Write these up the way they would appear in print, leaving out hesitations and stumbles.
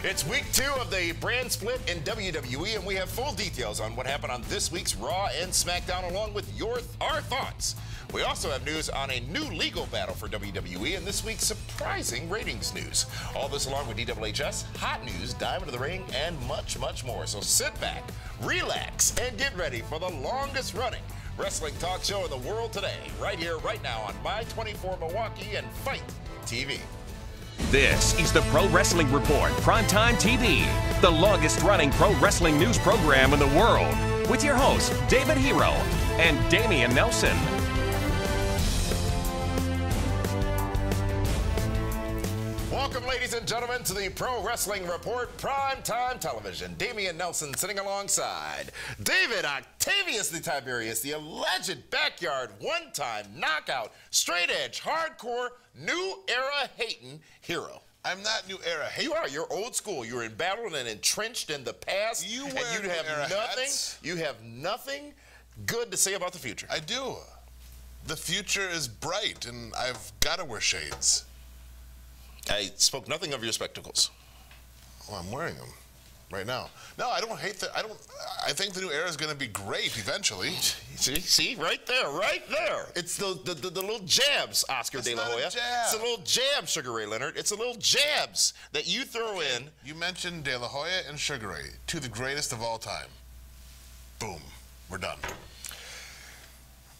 It's week 2 of the brand split in WWE, and we have full details on what happened on this week's Raw and SmackDown, along with our thoughts. We also have news on a new legal battle for WWE and this week's surprising ratings news. All this along with DWHS, hot news, Diamond of the Ring, and much, much more. So sit back, relax, and get ready for the longest running wrestling talk show in the world today, right here, right now on My 24 Milwaukee and Fight TV. This is the Pro Wrestling Report, PrimeTime TV, the longest-running pro wrestling news program in the world, with your hosts, David Hero and Damian Nelson. Welcome, ladies and gentlemen, to the Pro Wrestling Report, Primetime Television. Damian Nelson sitting alongside David Octavius the Tiberius, the alleged backyard, one-time knockout, straight-edge, hardcore, new era hating hero. I'm not new era hating. You are. You're old school. You're embattled and entrenched in the past. You and wear you have era nothing. hats. You have nothing good to say about the future. I do. The future is bright, and I've got to wear shades. I spoke nothing of your spectacles. Well, I'm wearing them right now. No, I don't hate that. I think the new era is going to be great eventually. See, right there. It's the little jabs, Oscar De La Hoya. It's not a jab. It's a little jab, Sugar Ray Leonard. It's a little jabs that you throw in. You mentioned De La Hoya and Sugar Ray, two of the greatest of all time. Boom, we're done.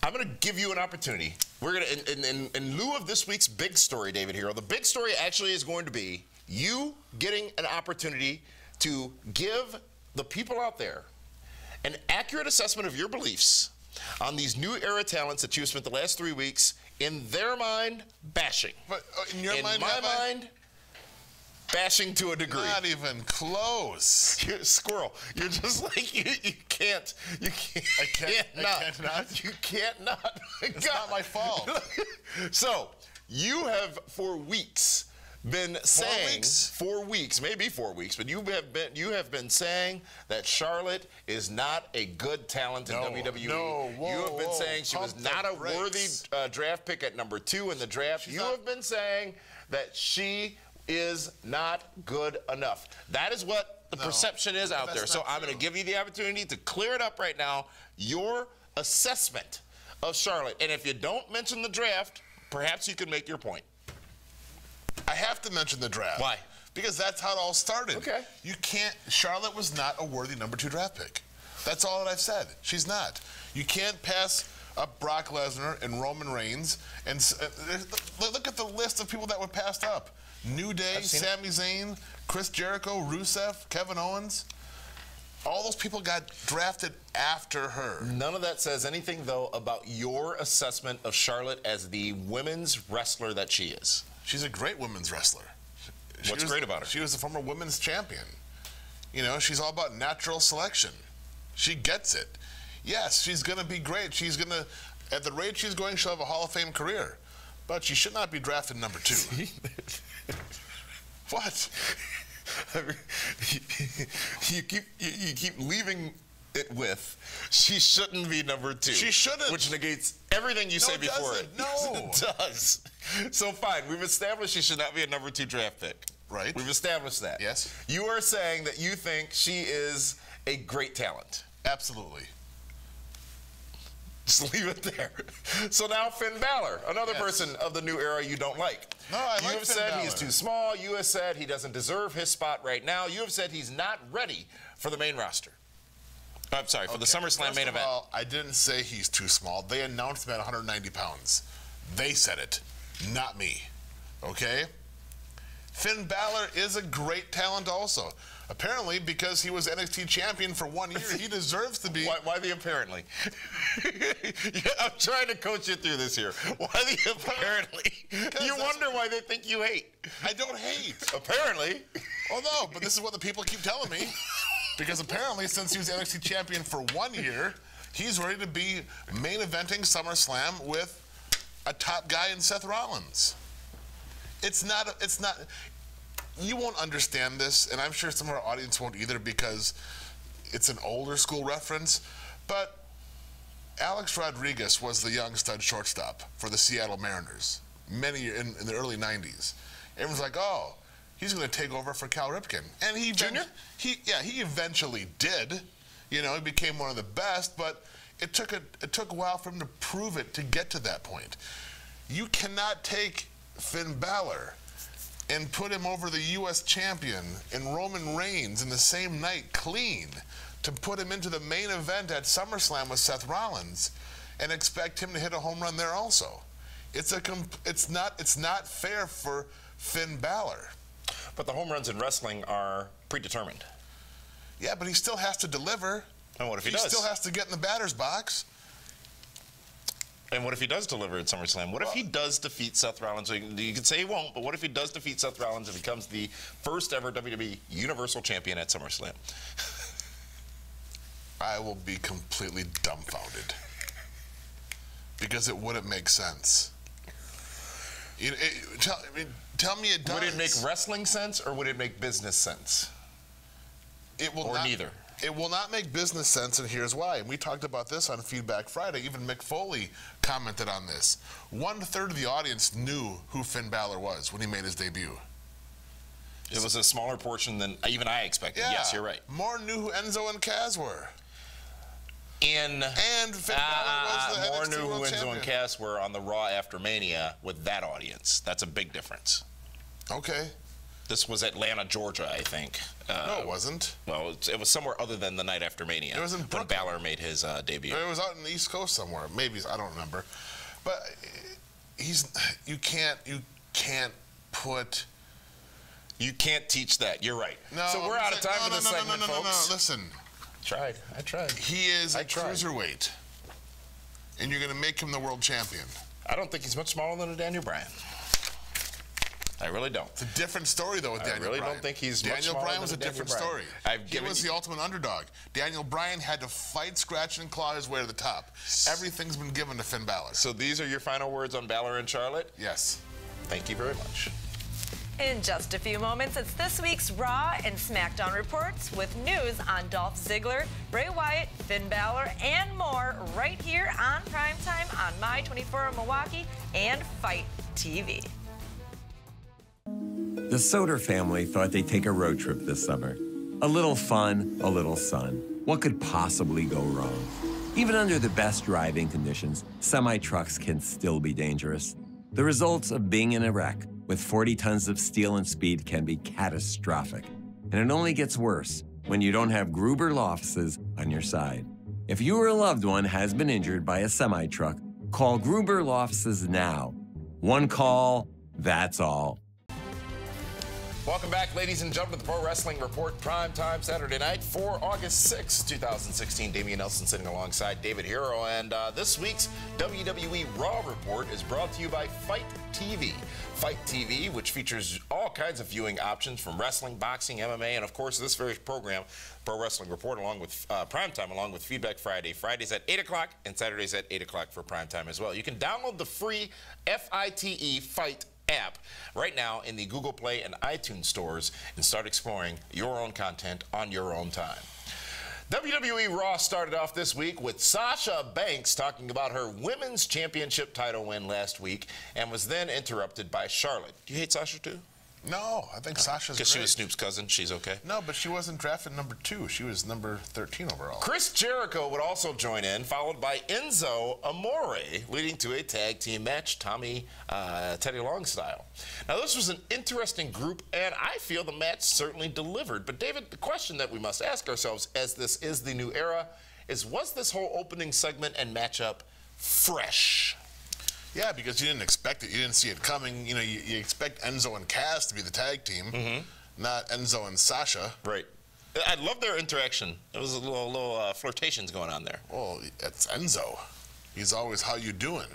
I'm going to give you an opportunity. We're going to, in lieu of this week's big story, David Hero, the big story actually is going to be you getting an opportunity to give the people out there an accurate assessment of your beliefs on these new era talents that you have spent the last 3 weeks, in their mind, bashing. But in your mind, my mind, bashing to a degree. Not even close. You're Squirrel. You're just like you can't. You can't not. You can't not. It's not my fault. So you have for weeks been saying 4 weeks, maybe 4 weeks, but you have been saying that Charlotte is not a good talent in WWE. No, you have been saying she was not a worthy draft pick at number 2 in the draft. You have been saying that she is not good enough. That is what the perception is out there. So I'm going to give you the opportunity to clear it up right now, your assessment of Charlotte. And if you don't mention the draft, perhaps you can make your point. I have to mention the draft. Why? Because that's how it all started. Okay. You can't, Charlotte was not a worthy number 2 draft pick. That's all that I've said. She's not. You can't pass up Brock Lesnar and Roman Reigns. And look at the list of people that were passed up. New Day, Sami Zayn, Chris Jericho, Rusev, Kevin Owens. All those people got drafted after her. None of that says anything, though, about your assessment of Charlotte as the women's wrestler that she is. She's a great women's wrestler. What's great about her? She was the former women's champion. You know, she's all about natural selection. She gets it. Yes, she's going to be great. She's going to, at the rate she's going, she'll have a Hall of Fame career. But she should not be drafted number 2. What? You keep leaving it with, she shouldn't be number 2. She shouldn't. Which negates everything you say before it. No, it does. So fine, we've established she should not be a number 2 draft pick. Right. We've established that. Yes. You are saying that you think she is a great talent. Absolutely. Just leave it there. So now Finn Balor, another person of the new era you don't like. No, I like You have Finn said Balor. he's too small. You have said he doesn't deserve his spot right now. You have said he's not ready for the main roster. I'm sorry, for the SummerSlam main event. Well, I didn't say he's too small. They announced him at 190 pounds. They said it, not me. Okay? Finn Balor is a great talent also. Apparently, because he was NXT champion for 1 year, he deserves to be. Why the apparently? I'm trying to coach you through this here. Why the apparently? You wonder why they think you hate. I don't hate. Apparently. Oh, no, but this is what the people keep telling me. Because apparently, since he was NXT champion for 1 year, he's ready to be main eventing SummerSlam with a top guy in Seth Rollins. It's not, you won't understand this, and I'm sure some of our audience won't either because it's an older school reference, but Alex Rodriguez was the young stud shortstop for the Seattle Mariners in the early 90s. Everyone's like, oh, he's going to take over for Cal Ripken. And he eventually did. You know, he became one of the best, but it took a while for him to prove it to get to that point. You cannot take Finn Balor and put him over the U.S. champion and Roman Reigns in the same night clean to put him into the main event at SummerSlam with Seth Rollins and expect him to hit a home run there also. It's not fair for Finn Balor. But the home runs in wrestling are predetermined. Yeah, but he still has to deliver. And what if he does? He still has to get in the batter's box. And what if he does deliver at SummerSlam? What if he does defeat Seth Rollins? You can say he won't, but what if he does defeat Seth Rollins and becomes the first ever WWE Universal Champion at SummerSlam? I will be completely dumbfounded. Because it wouldn't make sense. Tell me it does. Would it make wrestling sense or would it make business sense? It will or not, neither. It will not make business sense, and here's why. And we talked about this on Feedback Friday. Even Mick Foley commented on this. 1/3 of the audience knew who Finn Balor was when he made his debut. It was a smaller portion than even I expected. Yeah, yes, you're right. More knew who Enzo and Kaz were. And Finn Balor was the more NXT knew who World Enzo Champion. and Cass were on the Raw after Mania with that audience. That's a big difference. Okay. This was Atlanta, Georgia, I think. No, it wasn't. Well, it was somewhere other than the night after Mania. It was in when Brooklyn. Balor made his debut. It was out in the East Coast somewhere. Maybe, I don't remember. But you can't teach that. You're right. No, so we're out of time for this segment, folks. No, listen. I tried. He is a cruiserweight, and you're going to make him the world champion. I don't think he's much smaller than a Daniel Bryan. I really don't. It's a different story, though, with Daniel Bryan. I really don't think he's much Daniel smaller Bryan than was a Daniel different Bryan. story. He was the ultimate underdog. Daniel Bryan had to fight, scratch, and claw his way to the top. Everything's been given to Finn Balor. So these are your final words on Balor and Charlotte? Yes. Thank you very much. In just a few moments, it's this week's Raw and SmackDown reports with news on Dolph Ziggler, Bray Wyatt, Finn Balor, and more right here on Primetime on My24 Milwaukee and Fight TV. The Soder family thought they'd take a road trip this summer. A little fun, a little sun. What could possibly go wrong? Even under the best driving conditions, semi-trucks can still be dangerous. The results of being in a wreck with 40 tons of steel and speed can be catastrophic. And it only gets worse when you don't have Gruber Law Offices on your side. If you or a loved one has been injured by a semi-truck, call Gruber Law Offices now. One call, that's all. Welcome back, ladies and gentlemen, to the Pro Wrestling Report, Primetime Saturday night for August 6, 2016. Damian Nelson sitting alongside David Hero, and this week's WWE Raw Report is brought to you by Fight TV. Fight TV, which features all kinds of viewing options from wrestling, boxing, MMA, and of course this very program, Pro Wrestling Report, along with Primetime, along with Feedback Friday. Fridays at 8 o'clock and Saturdays at 8 o'clock for Primetime as well. You can download the free FITE Fight app right now in the Google Play and iTunes stores and start exploring your own content on your own time. WWE Raw started off this week with Sasha Banks talking about her women's championship title win last week and was then interrupted by Charlotte. Do you hate Sasha too? No, I think Sasha's great. Because she was Snoop's cousin, she's okay? No, but she wasn't drafted number 2. She was number 13 overall. Chris Jericho would also join in, followed by Enzo Amore, leading to a tag team match, Teddy Long style. Now, this was an interesting group, and I feel the match certainly delivered. But, David, the question that we must ask ourselves, as this is the new era, is was this whole opening segment and matchup fresh? Yeah, because you didn't expect it. You didn't see it coming. You know, you expect Enzo and Cass to be the tag team, not Enzo and Sasha. Right. I love their interaction. There was a little flirtations going on there. Well, it's Enzo. He's always, how you doing?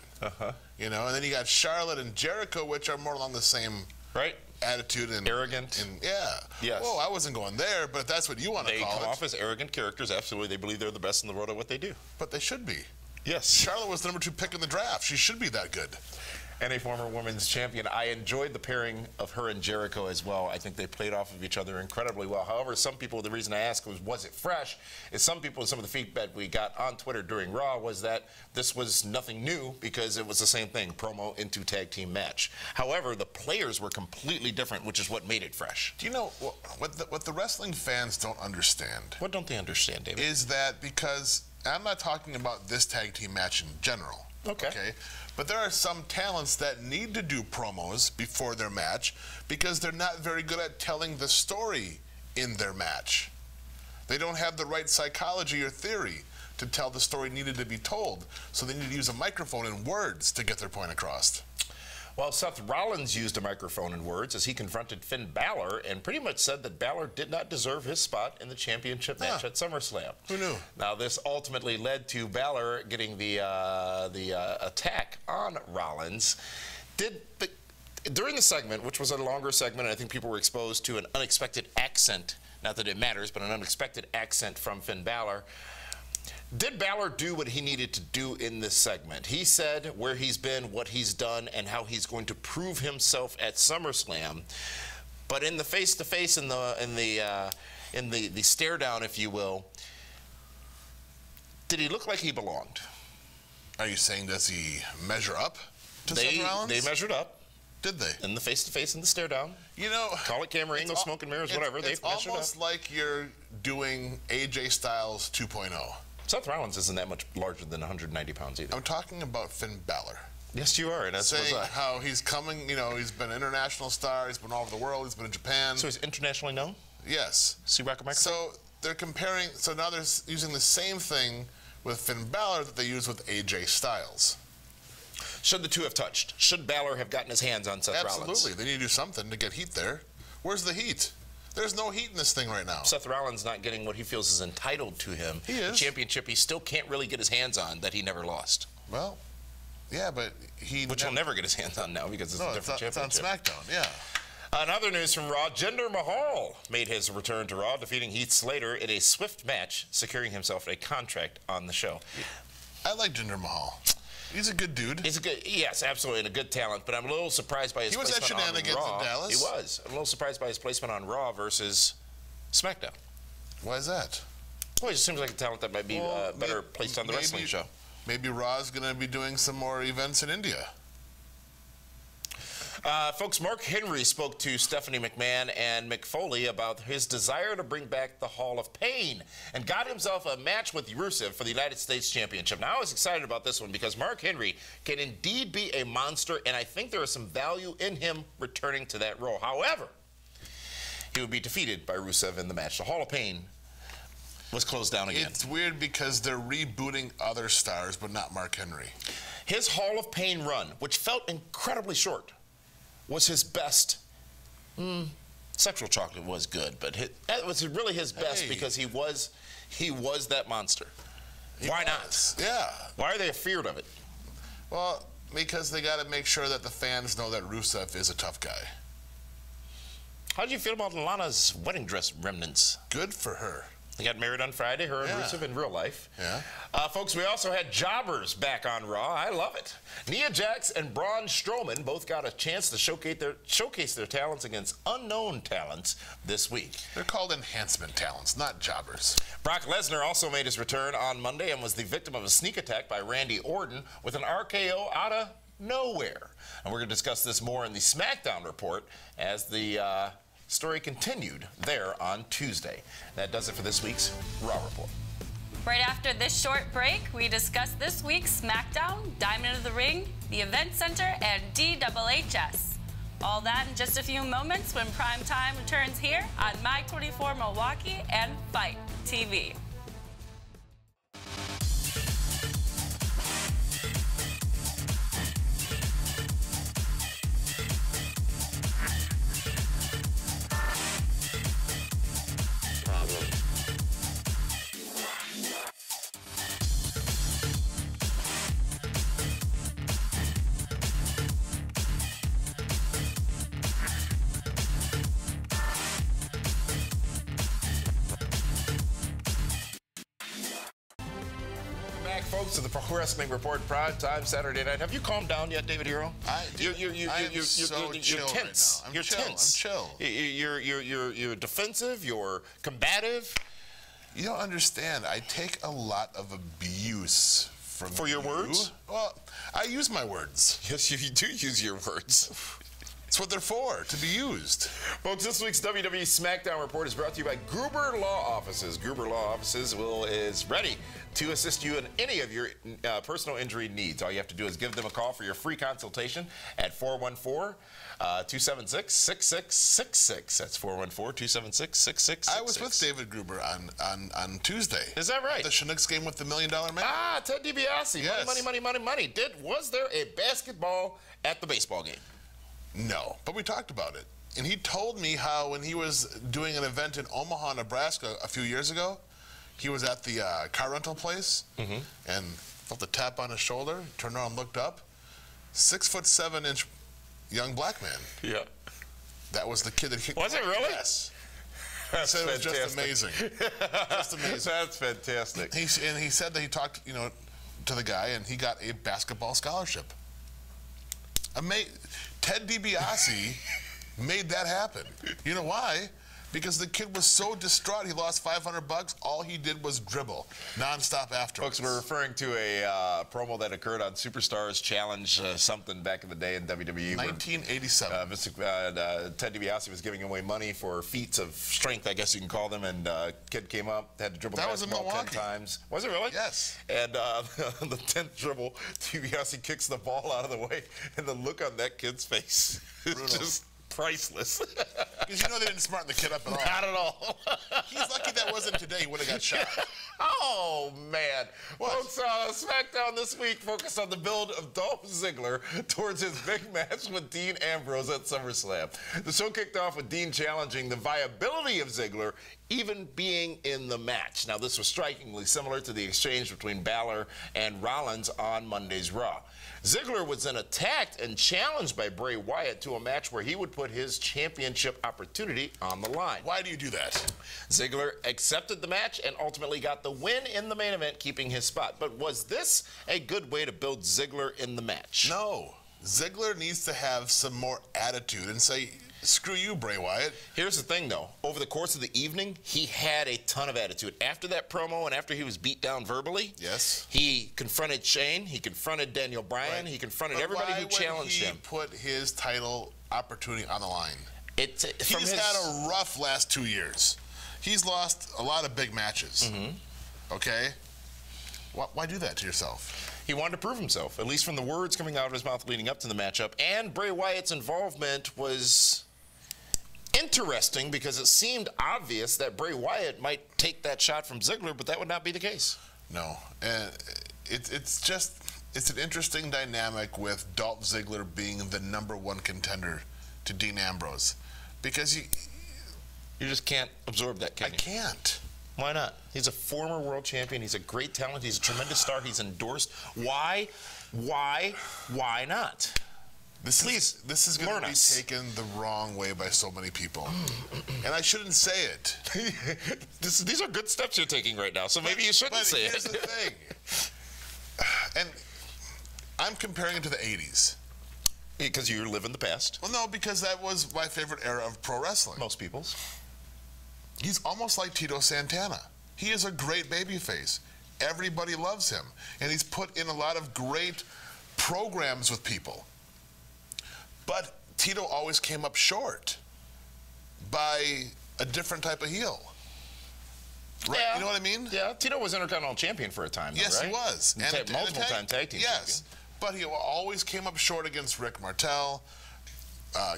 You know, and then you got Charlotte and Jericho, which are more along the same attitude and arrogant. And yeah. Yes. Well, I wasn't going there, but if that's what you want to call it. They come off as arrogant characters. Absolutely, they believe they're the best in the world at what they do. But they should be. Yes. Charlotte was the number 2 pick in the draft. She should be that good. and a former women's champion. I enjoyed the pairing of her and Jericho as well. I think they played off of each other incredibly well. However, some people, the reason I asked was it fresh, is some people, some of the feedback we got on Twitter during Raw was that this was nothing new because it was the same thing, promo into tag team match. However, the players were completely different, which is what made it fresh. Do you know what the wrestling fans don't understand? What don't they understand, David? Is that because, I'm not talking about this tag team match in general. Okay. But there are some talents that need to do promos before their match because they're not very good at telling the story in their match. They don't have the right psychology or theory to tell the story needed to be told. So they need to use a microphone and words to get their point across. Well, Seth Rollins used a microphone and words as he confronted Finn Balor and pretty much said that Balor did not deserve his spot in the championship match at SummerSlam. Who knew? Now, this ultimately led to Balor getting the attack on Rollins. During the segment, which was a longer segment, and I think people were exposed to an unexpected accent, not that it matters, but an unexpected accent from Finn Balor. Did Balor do what he needed to do in this segment? He said where he's been, what he's done, and how he's going to prove himself at SummerSlam. But in the face-to-face, in the stare down, if you will, did he look like he belonged? Are you saying does he measure up to Seth Rollins? They measured up. Did they? In the face-to-face and the stare down. You know, call it camera angle, smoke and mirrors, whatever. They measured up. It's almost like you're doing AJ Styles 2.0. Seth Rollins isn't that much larger than 190 pounds either. I'm talking about Finn Balor. Yes, you are. And that's saying how he's coming, you know, he's been an international star, he's been all over the world, he's been in Japan. So he's internationally known? Yes. See rock a microphone? So they're comparing, so now they're using the same thing with Finn Balor that they use with AJ Styles. Should the two have touched? Should Balor have gotten his hands on Seth Rollins? Absolutely. They need to do something to get heat there. Where's the heat? There's no heat in this thing right now. Seth Rollins not getting what he feels is entitled to him. He is. The championship he still can't really get his hands on that he never lost. Well, yeah, but Which he'll never get his hands on now because it's a different championship. It's on SmackDown, yeah. In other news from Raw, Jinder Mahal made his return to Raw, defeating Heath Slater in a swift match, securing himself a contract on the show. I like Jinder Mahal. He's a good dude. He's a good, yes, absolutely, and a good talent. But I'm a little surprised by his placement on Raw. He was at Shenanigans in Dallas. He was. I'm a little surprised by his placement on Raw versus SmackDown. Why is that? Well, he just seems like a talent that might be better placed on the wrestling show. Maybe Raw's going to be doing some more events in India. Folks, Mark Henry spoke to Stephanie McMahon and Mick Foley about his desire to bring back the Hall of Pain and got himself a match with Rusev for the United States Championship. Now, I was excited about this one because Mark Henry can indeed be a monster, and I think there is some value in him returning to that role. However, he would be defeated by Rusev in the match. The Hall of Pain was closed down again. It's weird because they're rebooting other stars, but not Mark Henry. His Hall of Pain run, which felt incredibly short, was his best. Sexual Chocolate was good, but that was really his best because he was that monster. Why not? Yeah. Why are they afeared of it? Well, because they got to make sure that the fans know that Rusev is a tough guy. How did you feel about Lana's wedding dress remnants? Good for her. They got married on Friday, her and Rusev in real life. Yeah. Folks, we also had jobbers back on Raw. I love it. Nia Jax and Braun Strowman both got a chance to showcase their talents against unknown talents this week. They're called enhancement talents, not jobbers. Brock Lesnar also made his return on Monday and was the victim of a sneak attack by Randy Orton with an RKO out of nowhere. And we're going to discuss this more in the SmackDown report as the story continued there on Tuesday. That does it for this week's Raw Report. Right after this short break, we discuss this week's SmackDown, Diamond of the Ring, the Event Center, and DHHS. All that in just a few moments when Prime Time returns here on My 24 Milwaukee and Fight TV. folks, to the Pro Wrestling Report Primetime Saturday night. Have you calmed down yet, David Hero? You're tense. Right now. You're tense. I'm chill. You're defensive. You're combative. You don't understand. I take a lot of abuse from your words. Well, I use my words. Yes, you do use your words. It's what they're for, to be used. Folks, this week's WWE SmackDown Report is brought to you by Gruber Law Offices. Gruber Law Offices is ready to assist you in any of your personal injury needs. All you have to do is give them a call for your free consultation at 414-276-6666. That's 414-276-6666. I was with David Gruber on Tuesday. Is that right? At the Chinooks game with the $1 Million Man. Ah, Ted DiBiase. Yes. Money. Was there a basketball at the baseball game? No, but we talked about it. And he told me how when he was doing an event in Omaha, Nebraska a few years ago, he was at the car rental place and felt a tap on his shoulder, turned around and looked up. 6'7" young black man. Yeah. That was the kid that kicked. Was it really? Yes. That's he said fantastic. it was just amazing. Just amazing. That's fantastic. He said that he talked, to the guy and he got a basketball scholarship. Ted DiBiase made that happen. You know why? Because the kid was so distraught, he lost $500. All he did was dribble nonstop afterwards. Folks, we're referring to a promo that occurred on Superstars Challenge something back in the day in WWE. 1987. Ted DiBiase was giving away money for feats of strength, I guess you can call them, and kid came up, had to dribble the basketball 10 times. Was it really? Yes. And the 10th dribble, DiBiase kicks the ball out of the way, and the look on that kid's face is just priceless. Because they didn't smarten the kid up at all. Not at all. He's lucky that wasn't today. He would have got shot. Oh, man. Folks, SmackDown this week focused on the build of Dolph Ziggler towards his big match with Dean Ambrose at SummerSlam. The show kicked off with Dean challenging the viability of Ziggler even being in the match. Now, this was strikingly similar to the exchange between Balor and Rollins on Monday's Raw. Ziggler was then attacked and challenged by Bray Wyatt to a match where he would put his championship opportunity on the line. Why do you do that? Ziggler accepted the match and ultimately got the win in the main event, keeping his spot. But was this a good way to build Ziggler in the match? No. Ziggler needs to have some more attitude and say, screw you, Bray Wyatt. Here's the thing, though. Over the course of the evening, he had a ton of attitude. After that promo and after he was beat down verbally, yes, he confronted Shane, he confronted Daniel Bryan, he confronted everybody who challenged him. Why would he put his title opportunity on the line? He's had a rough last 2 years. He's lost a lot of big matches. Okay? Why do that to yourself? He wanted to prove himself, at least from the words coming out of his mouth leading up to the matchup. And Bray Wyatt's involvement was interesting because it seemed obvious that Bray Wyatt might take that shot from Ziggler, but that would not be the case. No. And it's an interesting dynamic with Dolph Ziggler being the #1 contender to Dean Ambrose. Because you just can't absorb that, can you? I can't. Why not? He's a former world champion. He's a great talent. He's a tremendous star. He's endorsed. Why not? This is going to be taken the wrong way by so many people. And I shouldn't say it. These are good steps you're taking right now, so maybe you shouldn't say it. But here's the thing. And I'm comparing it to the 80s. Because you live in the past. Well, no, because that was my favorite era of pro wrestling. Most people's. He's almost like Tito Santana. He is a great babyface. Everybody loves him. And he's put in a lot of great programs with people. But Tito always came up short by a different type of heel. Right? Yeah. You know what I mean? Yeah. Tito was Intercontinental Champion for a time, though, yes, right? He was. And multiple-time tag team champion. But he always came up short against Rick Martel,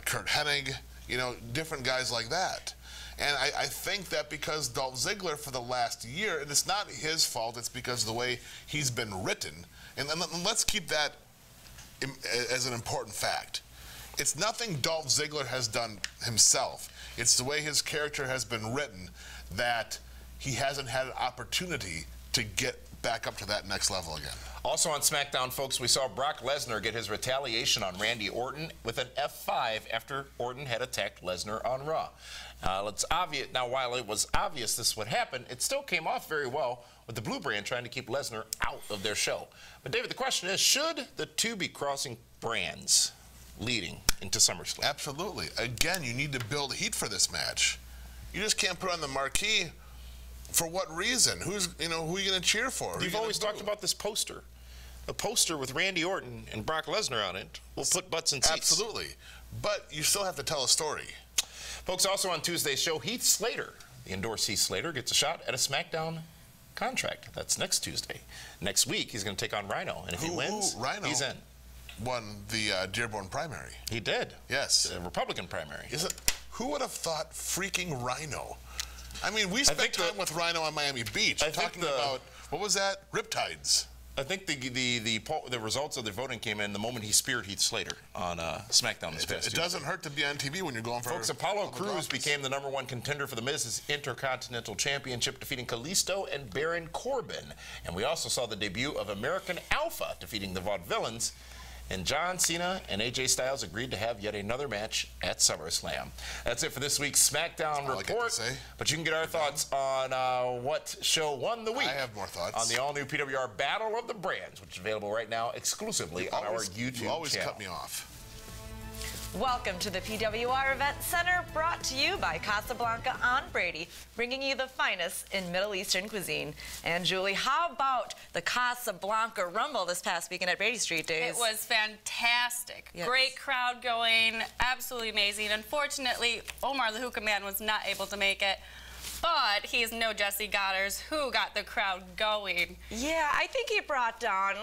Kurt Hennig, different guys like that. And I think that because Dolph Ziggler for the last year, and it's not his fault, it's because of the way he's been written. And let's keep that as an important fact. It's nothing Dolph Ziggler has done himself. It's the way his character has been written that he hasn't had an opportunity to get back up to that next level again. Also on SmackDown, folks, we saw Brock Lesnar get his retaliation on Randy Orton with an F5 after Orton had attacked Lesnar on Raw. It's obvious now. While it was obvious this would happen, it still came off very well with the Blue Brand trying to keep Lesnar out of their show. But David, the question is, should the two be crossing brands leading into SummerSlam? Absolutely. Again, you need to build heat for this match. You just can't put on the marquee. For what reason? Who are you going to cheer for? You've always talked about this poster. A poster with Randy Orton and Brock Lesnar on it will put butts in seats. Absolutely. But you still have to tell a story. Folks, also on Tuesday's show, Heath Slater, the endorsed Heath Slater, gets a shot at a SmackDown contract. That's next Tuesday. Next week, he's going to take on Rhino. And if he wins, Rhino he's in. Won the Dearborn primary. He did. Yes. The Republican primary. Who would have thought freaking Rhino? I mean, we spent time with Rhino on Miami Beach talking about, what was that? Riptides. I think the results of the voting came in the moment he speared Heath Slater on SmackDown this past Tuesday. It doesn't hurt to be on TV when you're going for... Folks, Apollo Crews became the #1 contender for the Miz's Intercontinental Championship, defeating Kalisto and Baron Corbin. And we also saw the debut of American Alpha defeating the Vaudevillains. And John Cena and AJ Styles agreed to have yet another match at SummerSlam. That's it for this week's SmackDown report. But you can get our thoughts on what show won the week. I have more thoughts. On the all-new PWR Battle of the Brands, which is available right now exclusively on our YouTube channel. You always cut me off. Welcome to the PWR Event Center, brought to you by Casablanca on Brady, bringing you the finest in Middle Eastern cuisine. And Julie, how about the Casablanca Rumble this past weekend at Brady Street Days? It was fantastic. Yes. Great crowd going, absolutely amazing. Unfortunately, Omar the Hookah Man was not able to make it. But he's no Jesse Goddard, who got the crowd going. Yeah, I think he brought down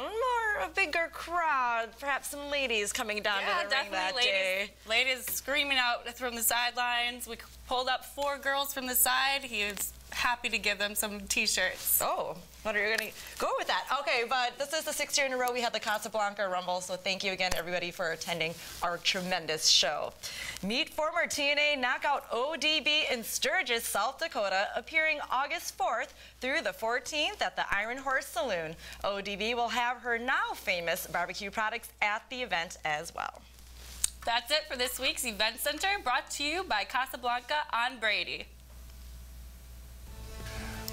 a bigger crowd, perhaps some ladies coming down to the ring that day. Ladies screaming out from the sidelines. We pulled up 4 girls from the side. He was happy to give them some T-shirts. Oh, what are you going to go with that? Okay, but this is the 6th year in a row we had the Casablanca Rumble, so thank you again, everybody, for attending our tremendous show. Meet former TNA knockout ODB in Sturgis, South Dakota, appearing August 4th through the 14th at the Iron Horse Saloon. ODB will have her now famous barbecue products at the event as well. That's it for this week's Event Center, brought to you by Casablanca on Brady.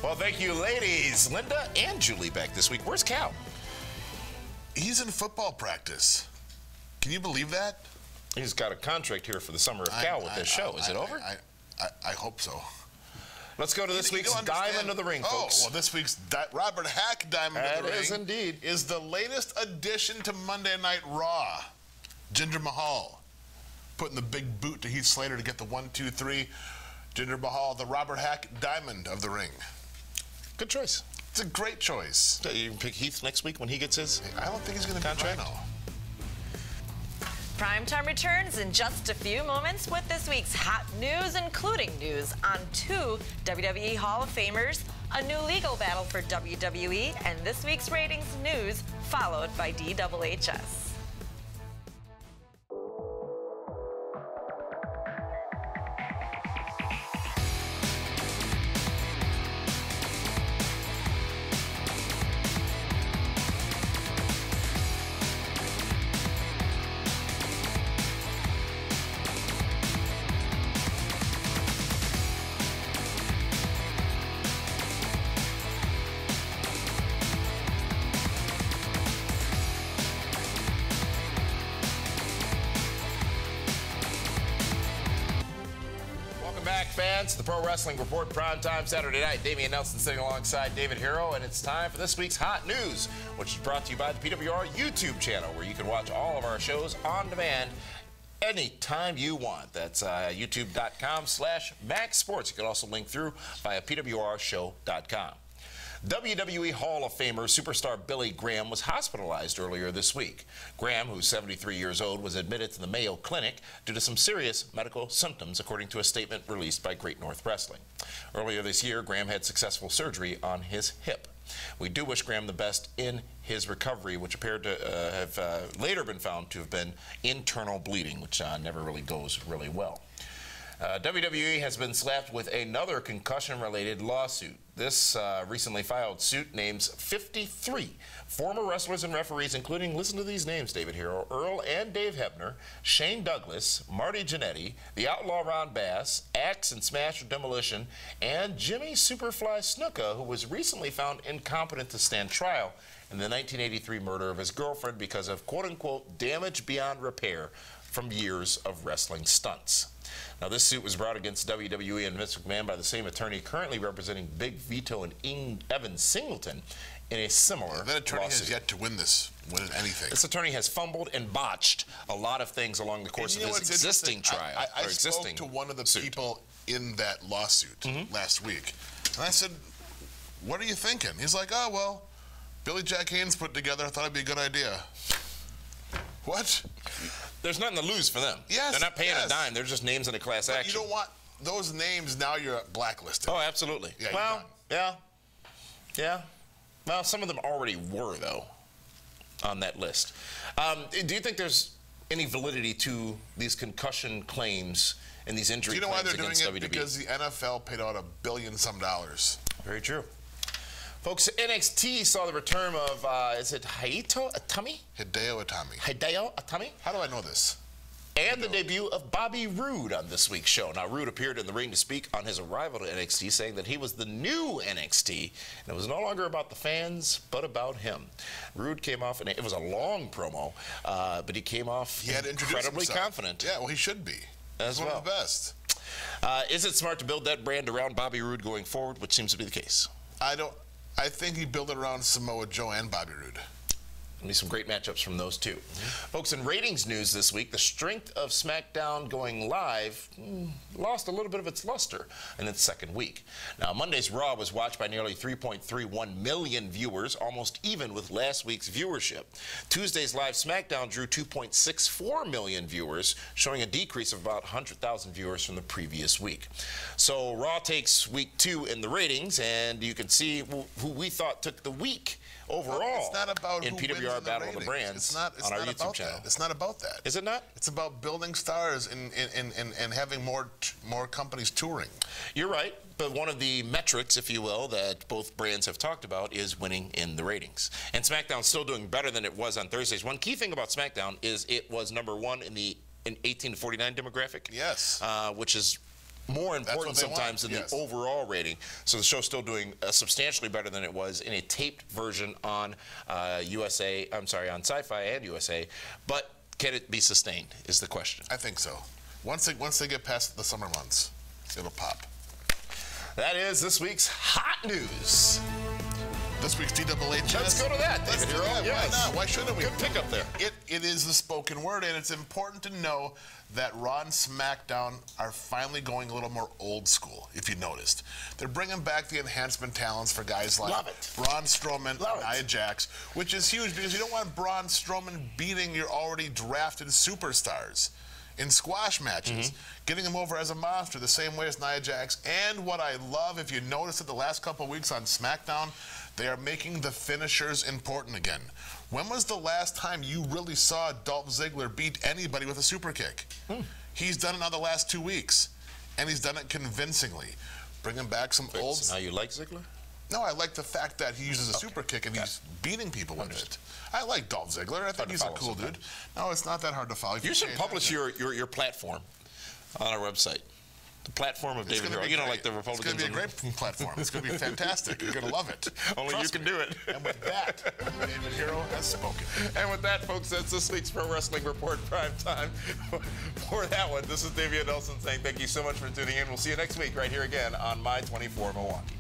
Well, thank you, ladies. Linda and Julie back this week. Where's Cal? He's in football practice. Can you believe that? He's got a contract here for the summer of Cal with this show. Is it over? I hope so. Let's go to this week's Diamond of the Ring, folks. Well, this week's Robert Hack Diamond of the Ring. That is indeed. Is the latest addition to Monday Night Raw. Jinder Mahal putting the big boot to Heath Slater to get the 1, 2, 3. Jinder Mahal, the Robert Hack Diamond of the Ring. Good choice. It's a great choice. You can pick Heath next week when he gets his I don't think he's going to contract. Primetime returns in just a few moments with this week's hot news, including news on 2 WWE Hall of Famers, a new legal battle for WWE, and this week's ratings news, followed by DWHS. Fans, the Pro Wrestling Report, primetime Saturday night. Damian Nelson sitting alongside David Hero, and it's time for this week's Hot News, which is brought to you by the PWR YouTube channel, where you can watch all of our shows on demand anytime you want. That's youtube.com/MaxSports. You can also link through via PWRshow.com. WWE Hall of Famer superstar Billy Graham was hospitalized earlier this week. Graham, who's 73 years old, was admitted to the Mayo Clinic due to some serious medical symptoms, according to a statement released by Great North Wrestling. Earlier this year, Graham had successful surgery on his hip. We do wish Graham the best in his recovery, which appeared to have later been found to have been internal bleeding, which never really goes really well. WWE has been slapped with another concussion-related lawsuit. This recently filed suit names 53 former wrestlers and referees, including, listen to these names, David Hero, Earl and Dave Hebner, Shane Douglas, Marty Jannetty, the Outlaw Ron Bass, Axe and Smash or Demolition, and Jimmy Superfly Snuka, who was recently found incompetent to stand trial in the 1983 murder of his girlfriend because of quote-unquote damage beyond repair from years of wrestling stunts. Now, this suit was brought against WWE and Vince McMahon by the same attorney currently representing Big Vito and Evan Singleton in a similar That attorney lawsuit. has yet to win anything. This attorney has fumbled and botched a lot of things along the course of his existing trial. I spoke to one of the people in that lawsuit last week, and I said, "What are you thinking?" He's like, "Oh, well, Billy Jack Haynes put together. I thought it'd be a good idea." What? There's nothing to lose for them. Yes, they're not paying yes. a dime. They're just names in a class action. You don't want those names. Now you're blacklisted. Oh, absolutely. Yeah, well, yeah. Well, some of them already were, though, on that list. Do you think there's any validity to these concussion claims and these injury Do you know why claims they're doing against it? WWE? Because the NFL paid out $1 billion some. Very true. Folks, NXT saw the return of, is it Hideo Itami? Hideo Itami. Hideo Itami? How do I know this? And the debut of Bobby Roode on this week's show. Now, Roode appeared in the ring to speak on his arrival to NXT, saying that he was the new NXT, and it was no longer about the fans, but about him. Roode came off, and it was a long promo, but he came off incredibly confident. Yeah, well, he should be. As He's well. one of the best. Is it smart to build that brand around Bobby Roode going forward, which seems to be the case? I think he built it around Samoa Joe and Bobby Roode. There'll be some great matchups from those two. Folks, in ratings news this week, the strength of SmackDown going live lost a little bit of its luster in its second week. Now, Monday's Raw was watched by nearly 3.31 million viewers, almost even with last week's viewership. Tuesday's live SmackDown drew 2.64 million viewers, showing a decrease of about 100,000 viewers from the previous week. So Raw takes week 2 in the ratings, and you can see who we thought took the week overall it's not about in who wins PWR in the Battle of the ratings. Brands It's on our not YouTube about channel. that. It's not about that. Is it not? It's about building stars and having more companies touring. You're right, but one of the metrics, if you will, that both brands have talked about is winning in the ratings. And SmackDown's still doing better than it was on Thursdays. One key thing about SmackDown is it was #1 in the 18 to 49 demographic. Yes. Which is more important sometimes than the overall rating. So the show's still doing substantially better than it was in a taped version on USA. I'm sorry, on Sci-Fi and USA. But can it be sustained? Is the question. I think so. Once they get past the summer months, it'll pop. That is this week's hot news. This week's TWHS. Let's go to that, Let's David do Hero. that. Yes. Why not? Why shouldn't we? Good pickup there. It is the spoken word, and it's important to know that Raw and SmackDown are finally going a little more old school, if you noticed. They're bringing back the enhancement talents for guys like Braun Strowman and Nia Jax, which is huge because you don't want Braun Strowman beating your already drafted superstars in squash matches, getting them over as a monster the same way as Nia Jax. And what I love, if you noticed it the last couple of weeks on SmackDown, they are making the finishers important again. When was the last time you really saw Dolph Ziggler beat anybody with a super kick? He's done it now the last 2 weeks, and he's done it convincingly. Bringing back some old... So now you like Ziggler? No, I like the fact that he uses a super kick and he's beating people with it. I like Dolph Ziggler. I think he's a cool dude. No, it's not that hard to follow. You should publish your platform on our website. The platform of David Hero. You know, like the Republicans. It's going to be a great platform. It's going to be fantastic. You're going to love it. Only you can do it. And with that, David Hero has spoken. And with that, folks, that's this week's Pro Wrestling Report Prime Time. For that one, this is Davia Nelson saying thank you so much for tuning in. We'll see you next week right here again on My 24 Milwaukee.